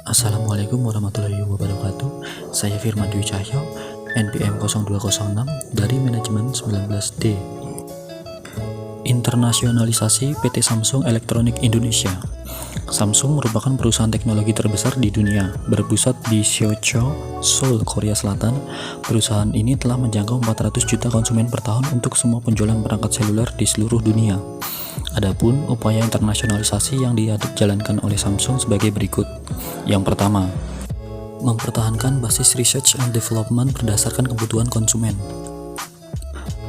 Assalamualaikum warahmatullahi wabarakatuh. Saya Firman Dwi Cahyo, NPM 0206 dari Manajemen 19D. Internasionalisasi PT Samsung Elektronik Indonesia. Samsung merupakan perusahaan teknologi terbesar di dunia, berpusat di Seocho, Seoul, Korea Selatan. Perusahaan ini telah menjangkau 400 juta konsumen per tahun untuk semua penjualan perangkat seluler di seluruh dunia. Adapun upaya internasionalisasi yang dijalankan oleh Samsung sebagai berikut. Yang pertama, mempertahankan basis research and development berdasarkan kebutuhan konsumen.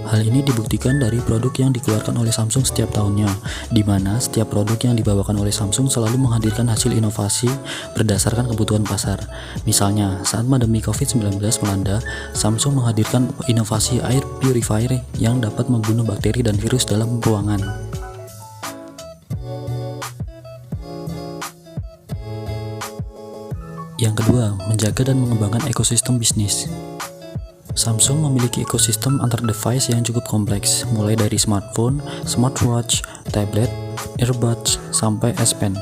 Hal ini dibuktikan dari produk yang dikeluarkan oleh Samsung setiap tahunnya, di mana setiap produk yang dibawakan oleh Samsung selalu menghadirkan hasil inovasi berdasarkan kebutuhan pasar. Misalnya, saat pandemi COVID-19 melanda, Samsung menghadirkan inovasi air purifier yang dapat membunuh bakteri dan virus dalam ruangan. Yang kedua, menjaga dan mengembangkan ekosistem bisnis. Samsung memiliki ekosistem antar device yang cukup kompleks, mulai dari smartphone, smartwatch, tablet, earbuds, sampai S Pen.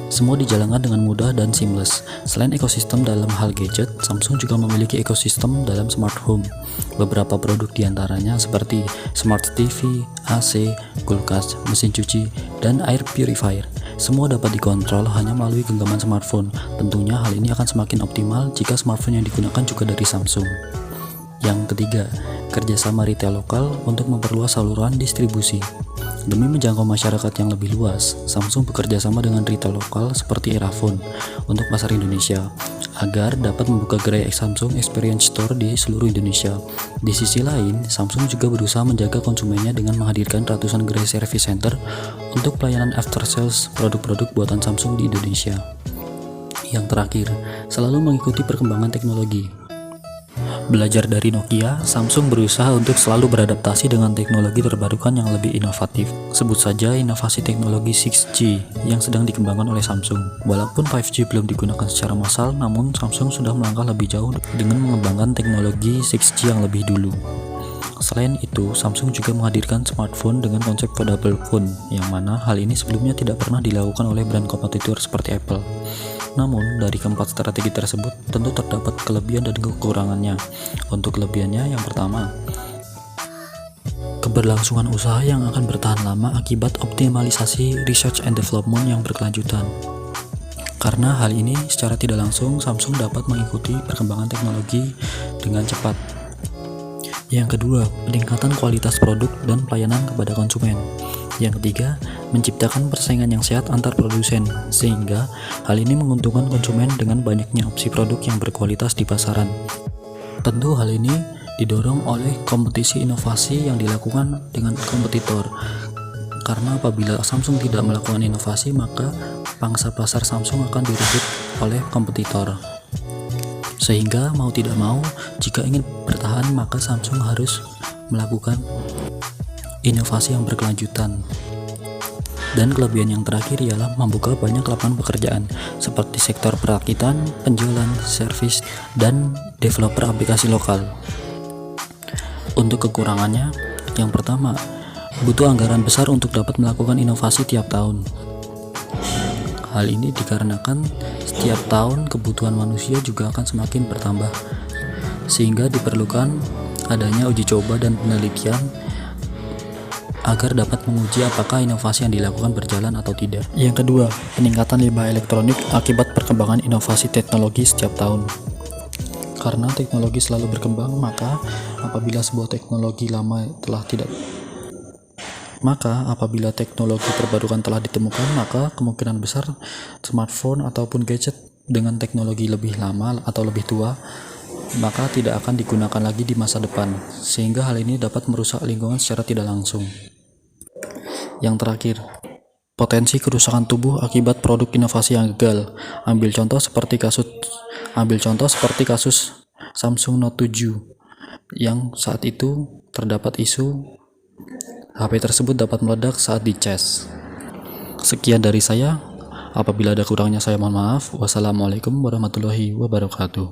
Semua dijalankan dengan mudah dan seamless. Selain ekosistem dalam hal gadget, Samsung juga memiliki ekosistem dalam smart home. Beberapa produk diantaranya seperti smart TV, AC, kulkas, mesin cuci, dan air purifier. Semua dapat dikontrol hanya melalui genggaman smartphone. Tentunya hal ini akan semakin optimal jika smartphone yang digunakan juga dari Samsung. Yang ketiga, kerjasama retail lokal untuk memperluas saluran distribusi. Demi menjangkau masyarakat yang lebih luas, Samsung bekerja sama dengan retail lokal seperti Erafone untuk pasar Indonesia, agar dapat membuka gerai Samsung Experience Store di seluruh Indonesia. Di sisi lain, Samsung juga berusaha menjaga konsumennya dengan menghadirkan ratusan gerai service center untuk pelayanan after sales produk-produk buatan Samsung di Indonesia. Yang terakhir, selalu mengikuti perkembangan teknologi. Belajar dari Nokia, Samsung berusaha untuk selalu beradaptasi dengan teknologi terbarukan yang lebih inovatif. Sebut saja inovasi teknologi 6G yang sedang dikembangkan oleh Samsung. Walaupun 5G belum digunakan secara massal, namun Samsung sudah melangkah lebih jauh dengan mengembangkan teknologi 6G yang lebih dulu. Selain itu, Samsung juga menghadirkan smartphone dengan konsep foldable phone, yang mana hal ini sebelumnya tidak pernah dilakukan oleh brand kompetitor seperti Apple. Namun, dari keempat strategi tersebut, tentu terdapat kelebihan dan kekurangannya. Untuk kelebihannya, yang pertama, keberlangsungan usaha yang akan bertahan lama akibat optimalisasi research and development yang berkelanjutan. Karena hal ini, secara tidak langsung, Samsung dapat mengikuti perkembangan teknologi dengan cepat. Yang kedua, peningkatan kualitas produk dan pelayanan kepada konsumen. Yang ketiga, menciptakan persaingan yang sehat antar produsen, sehingga hal ini menguntungkan konsumen dengan banyaknya opsi produk yang berkualitas di pasaran. Tentu hal ini didorong oleh kompetisi inovasi yang dilakukan dengan kompetitor. Karena apabila Samsung tidak melakukan inovasi, maka pangsa pasar Samsung akan direbut oleh kompetitor. Sehingga mau tidak mau, jika ingin bertahan, maka Samsung harus melakukan inovasi yang berkelanjutan. Dan kelebihan yang terakhir ialah membuka banyak lapangan pekerjaan seperti sektor perakitan, penjualan, servis, dan developer aplikasi lokal. Untuk kekurangannya, yang pertama, butuh anggaran besar untuk dapat melakukan inovasi tiap tahun. Hal ini dikarenakan setiap tahun kebutuhan manusia juga akan semakin bertambah, sehingga diperlukan adanya uji coba dan penelitian agar dapat menguji apakah inovasi yang dilakukan berjalan atau tidak. Yang kedua, peningkatan limbah elektronik akibat perkembangan inovasi teknologi setiap tahun. Karena teknologi selalu berkembang, maka apabila teknologi terbarukan telah ditemukan, maka kemungkinan besar smartphone ataupun gadget dengan teknologi lebih lama atau lebih tua maka tidak akan digunakan lagi di masa depan, sehingga hal ini dapat merusak lingkungan secara tidak langsung. Yang terakhir, potensi kerusakan tubuh akibat produk inovasi yang gagal. Ambil contoh seperti kasus Samsung Note 7 yang saat itu terdapat isu HP tersebut dapat meledak saat dicas. Sekian dari saya. Apabila ada kurangnya saya mohon maaf. Wassalamualaikum warahmatullahi wabarakatuh.